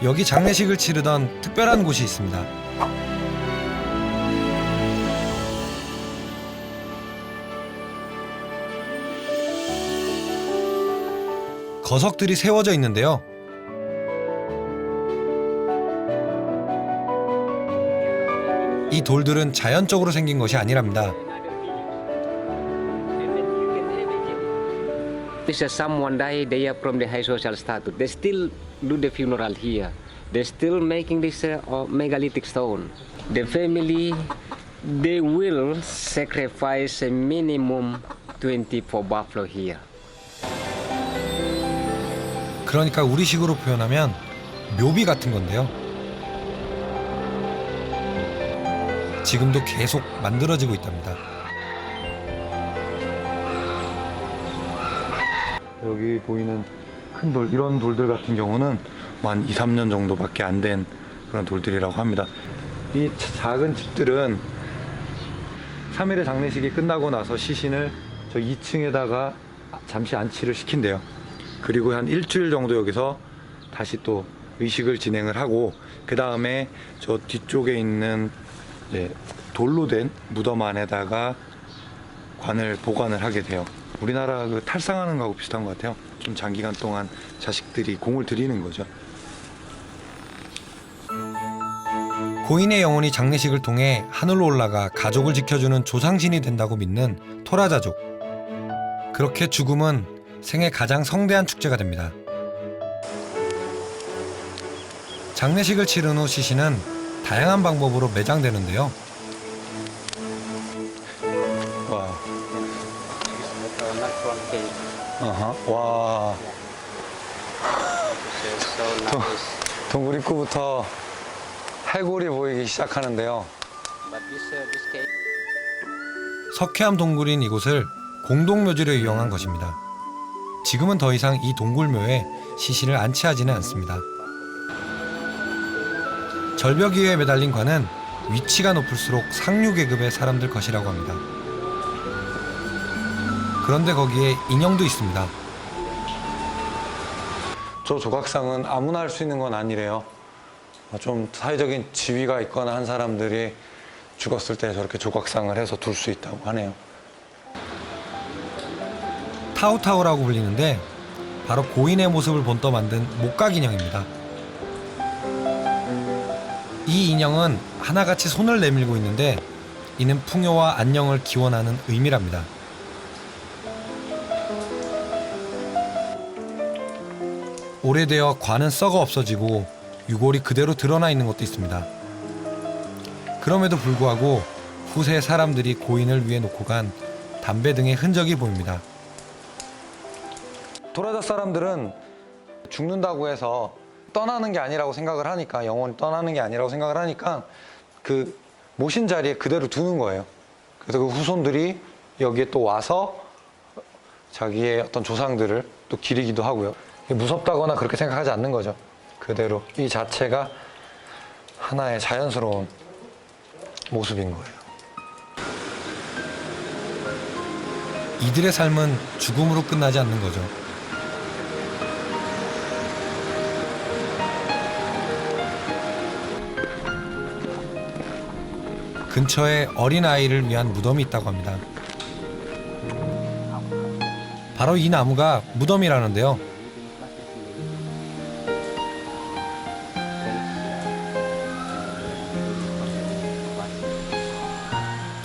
여기 장례식을 치르던 특별한 곳이 있습니다. 거석들이 세워져 있는데요. 이 돌들은 자연적으로 생긴 것이 아니랍니다. If someone died, they are from the high social status. They still do the funeral here. They're still making this megalithic stone. The family, they will sacrifice a minimum 24 buffalo here. 그러니까 우리식으로 표현하면 묘비 같은 건데요. 지금도 계속 만들어지고 있답니다. 여기 보이는 큰 돌, 이런 돌들 같은 경우는 한 2, 3년 정도밖에 안 된 그런 돌들이라고 합니다. 이 작은 집들은 3일의 장례식이 끝나고 나서 시신을 저 2층에다가 잠시 안치를 시킨대요. 그리고 한 일주일 정도 여기서 다시 또 의식을 진행을 하고, 그 다음에 저 뒤쪽에 있는 돌로 된 무덤 안에다가 관을 보관을 하게 돼요. 우리나라 그 탈상하는 거하고 비슷한 것 같아요. 좀 장기간 동안 자식들이 공을 들이는 거죠. 고인의 영혼이 장례식을 통해 하늘로 올라가 가족을 지켜주는 조상신이 된다고 믿는 토라자족. 그렇게 죽음은 생애 가장 성대한 축제가 됩니다. 장례식을 치른 후 시신은 다양한 방법으로 매장되는데요. 와. 와. 동굴 입구부터 해골이 보이기 시작하는데요. 석회암 동굴인 이곳을 공동묘지로 이용한 것입니다. 지금은 더 이상 이 동굴묘에 시신을 안치하지는 않습니다. 절벽 위에 매달린 관은 위치가 높을수록 상류 계급의 사람들 것이라고 합니다. 그런데 거기에 인형도 있습니다. 저 조각상은 아무나 할 수 있는 건 아니래요. 좀 사회적인 지위가 있거나 한 사람들이 죽었을 때 저렇게 조각상을 해서 둘 수 있다고 하네요. 타오타오라고 불리는데 바로 고인의 모습을 본떠 만든 목각 인형입니다. 이 인형은 하나같이 손을 내밀고 있는데 이는 풍요와 안녕을 기원하는 의미랍니다. 오래되어 관은 썩어 없어지고 유골이 그대로 드러나 있는 것도 있습니다. 그럼에도 불구하고 후세 사람들이 고인을 위해 놓고 간 담배 등의 흔적이 보입니다. 토라자 사람들은 죽는다고 해서 떠나는 게 아니라고 생각을 하니까, 영혼이 떠나는 게 아니라고 생각을 하니까 그 모신 자리에 그대로 두는 거예요. 그래서 그 후손들이 여기에 또 와서 자기의 어떤 조상들을 또 기리기도 하고요. 무섭다거나 그렇게 생각하지 않는 거죠. 그대로 이 자체가 하나의 자연스러운 모습인 거예요. 이들의 삶은 죽음으로 끝나지 않는 거죠. 근처에 어린아이를 위한 무덤이 있다고 합니다. 바로 이 나무가 무덤이라는데요.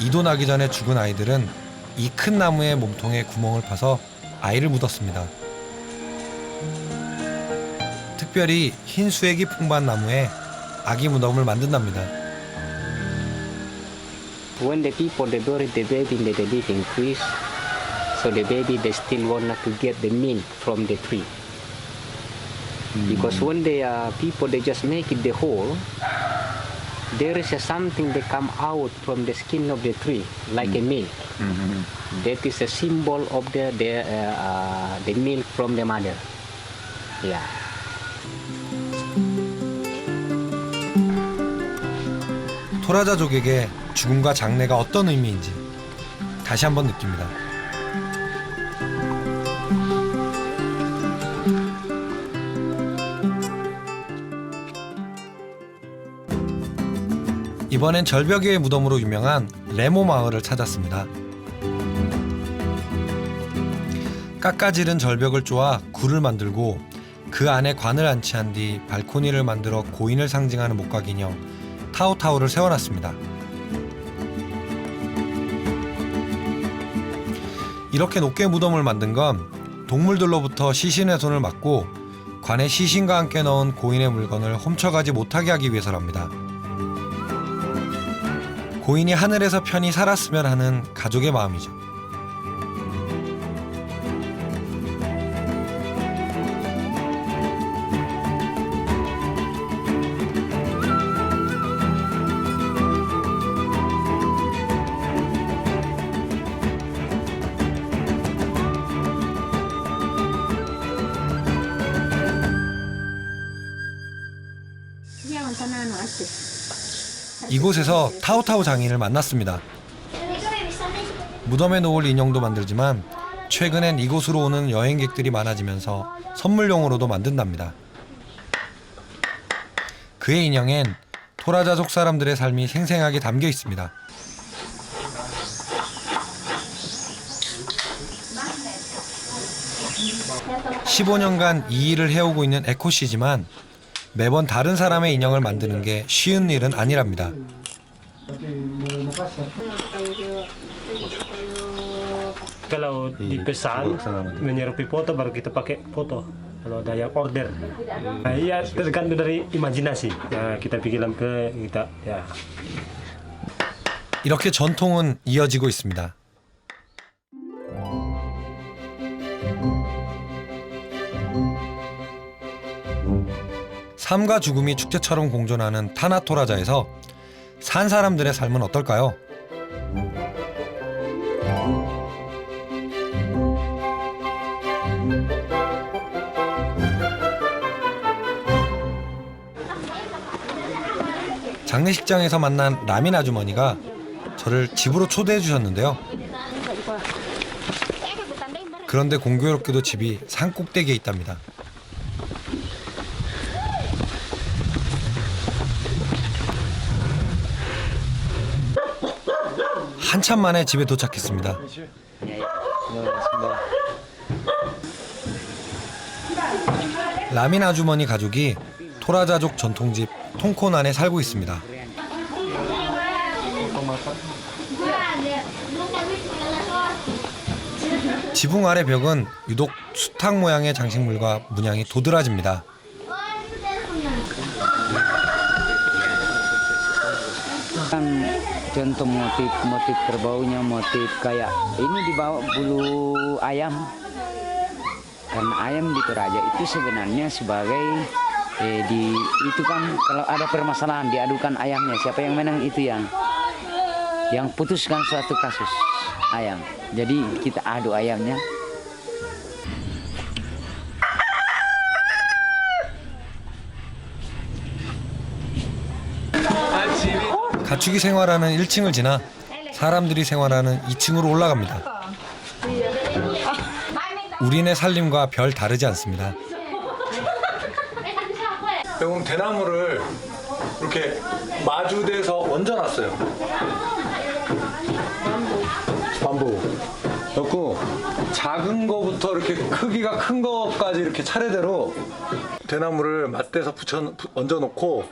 이도나기 전에 죽은 아이들은 이 큰 나무의 몸통에 구멍을 파서 아이를 묻었습니다. 특별히 흰 수액이 풍부한 나무에 아기 무덤을 만든답니다. When the people they bury the baby in the living trees, so the baby they still want to get the milk from the tree. Because when the people they just make it the hole, there is something that come out from the skin of the tree like a milk. That is a symbol of the milk from the mother. Yeah. 토라자족에게 죽음과 장례가 어떤 의미인지 다시 한번 느낍니다. 이번엔 절벽의 무덤으로 유명한 레모 마을을 찾았습니다. 깎아지른 절벽을 쪼아 굴을 만들고 그 안에 관을 안치한 뒤 발코니를 만들어 고인을 상징하는 목각 인형 타오타오를 세워놨습니다. 이렇게 높게 무덤을 만든 건 동물들로부터 시신훼손을 막고 관에 시신과 함께 넣은 고인의 물건을 훔쳐가지 못하게 하기 위해서랍니다. 고인이 하늘에서 편히 살았으면 하는 가족의 마음이죠. 이곳에서 타오타오 장인을 만났습니다. 무덤에 놓을 인형도 만들지만 최근엔 이곳으로 오는 여행객들이 많아지면서 선물용으로도 만든답니다. 그의 인형엔 토라자족 사람들의 삶이 생생하게 담겨 있습니다. (15년간) 이 일을 해오고 있는 에코씨지만 매번 다른 사람의 인형을 만드는 게 쉬운 일은 아니랍니다. Kalau dipesan menyerupai foto baru kita pakai foto. Kalau ada yang order, nah, iya tergantung dari imajinasi. Ya kita pikiran ke kita ya. 이렇게 전통은 이어지고 있습니다. 삶과 죽음이 축제처럼 공존하는 타나토라자에서 산 사람들의 삶은 어떨까요? 장례식장에서 만난 라민 아주머니가 저를 집으로 초대해 주셨는데요. 그런데 공교롭게도 집이 산 꼭대기에 있답니다. 한참 만에 집에 도착했습니다. 라민 아주머니 가족이 토라자족 전통집 통콘안에 살고 있습니다. 지붕 아래 벽은 유독 수탉 모양의 장식물과 문양이 도드라집니다. Contoh motif kerbaunya motif kayak ini dibawa bulu ayam. Karena ayam di Toraja itu sebenarnya sebagai itu kan kalau ada permasalahan diadukan ayamnya, siapa yang menang itu yang putuskan suatu kasus ayam. Jadi kita adu ayamnya. 가축이 생활하는 1층을 지나 사람들이 생활하는 2층으로 올라갑니다. 우리네 살림과 별 다르지 않습니다. 여러분 대나무를 이렇게 마주대서 얹어놨어요. 밤부 넣고 작은 거부터 이렇게 크기가 큰 거까지 이렇게 차례대로 대나무를 맞대서 얹어놓고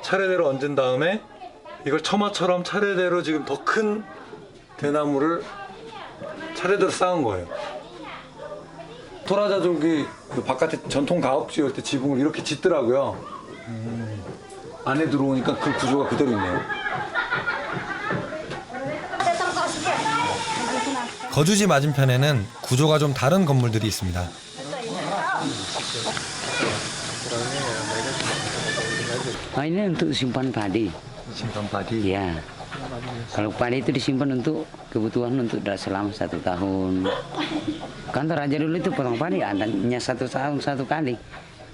차례대로 얹은 다음에 이걸 처마처럼 차례대로 지금 더 큰 대나무를 차례대로 쌓은 거예요. 토라자족이 그 바깥에 전통 가옥 지을 때 지붕을 이렇게 짓더라고요. 안에 들어오니까 그 구조가 그대로 있네요. 거주지 맞은편에는 구조가 좀 다른 건물들이 있습니다. Ini untuk simpan padi. simpan padi. Ya. Kalau padi itu disimpan untuk kebutuhan untuk selama 1 tahun. Kan Toraja dulu itu potong padi adanya 1 tahun 1 kali.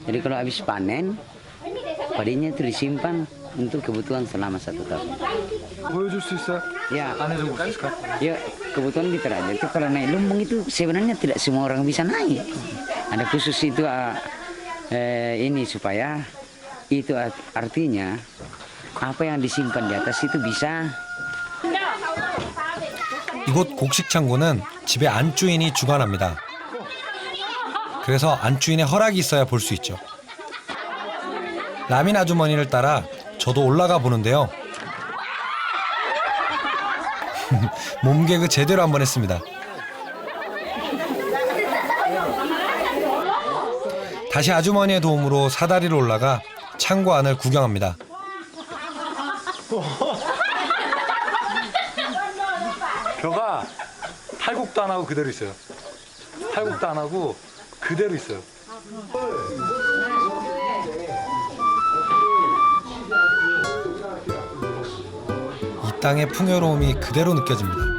Jadi kalau habis panen, padinya itu disimpan untuk kebutuhan selama 1 tahun. 보여줄 수 있어요? Ya. 안에 좀 볼까요? Ya, kebutuhan di Toraja itu kalau naik lumbung itu sebenarnya tidak semua orang bisa naik. Ada khusus itu ini supaya itu artinya apa yang disimpan di atas itu bisa. 이곳 곡식 창고는 집의 안주인이 주관합니다. 그래서 안주인의 허락이 있어야 볼 수 있죠. 라민 아주머니를 따라 저도 올라가 보는데요. 몸개그 제대로 한번 했습니다. 다시 아주머니의 도움으로 사다리로 올라가 창고 안을 구경합니다. 벼가 탈곡도 안 하고 그대로 있어요. 탈곡도 안 하고 그대로 있어요. 이 땅의 풍요로움이 그대로 느껴집니다.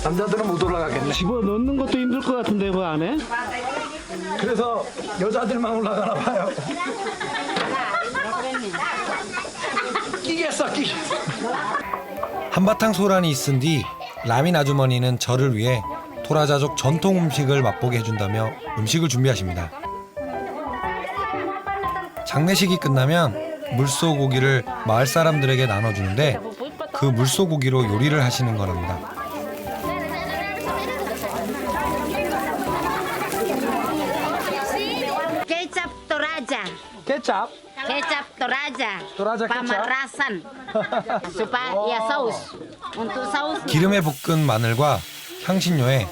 남자들은 못 올라가겠네. 집어 넣는 것도 힘들 것 같은데 그 안에? 그래서 여자들만 올라가나 봐요. 끼겠어, 끼. 한바탕 소란이 있은 뒤 라민 아주머니는 저를 위해 토라자족 전통 음식을 맛보게 해준다며 음식을 준비하십니다. 장례식이 끝나면 물소고기를 마을 사람들에게 나눠주는데 그 물소고기로 요리를 하시는 거랍니다. Kecap Toraja. 케찹? Kecap Toraja. Toraja kecap? Pamerasan. Supaya saus. Untuk saus 기름에 볶은 마늘과 향신료에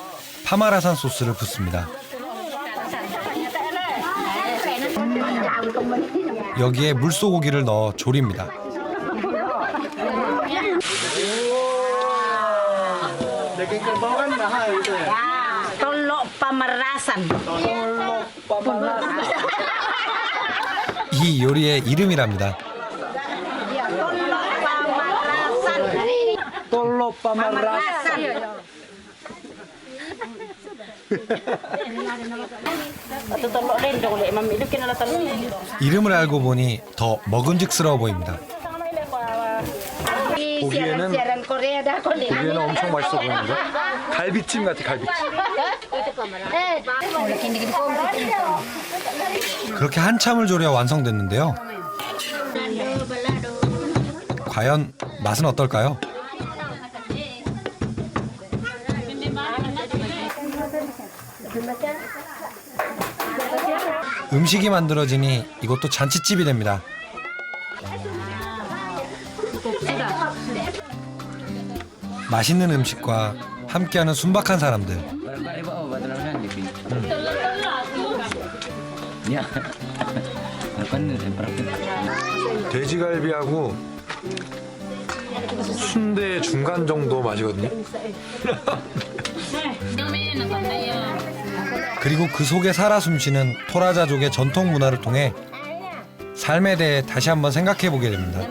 파마라산 소스를 붓습니다. 여기에 물소고기를 넣어 조립니다. Tolok Pamerasan. 이 요리의 이름이랍니다. Tolok Pamerasan. 이름을 알고 보니 더 먹음직스러워 보입니다. 보기에는 보기에는 엄청 맛있어 보이는데 갈비찜 같아, 갈비찜. 그렇게 한참을 졸여 완성됐는데요. 과연 맛은 어떨까요? 음식이 만들어지니 이것도 잔치집이 됩니다. 맛있는 음식과 함께하는 순박한 사람들. Ya. Apaan 돼지갈비하고 순대 중간 정도 맛이거든요. 그리고 그 속에 살아 숨쉬는 토라자족의 전통 문화를 통해 삶에 대해 다시 한번 생각해 보게 됩니다.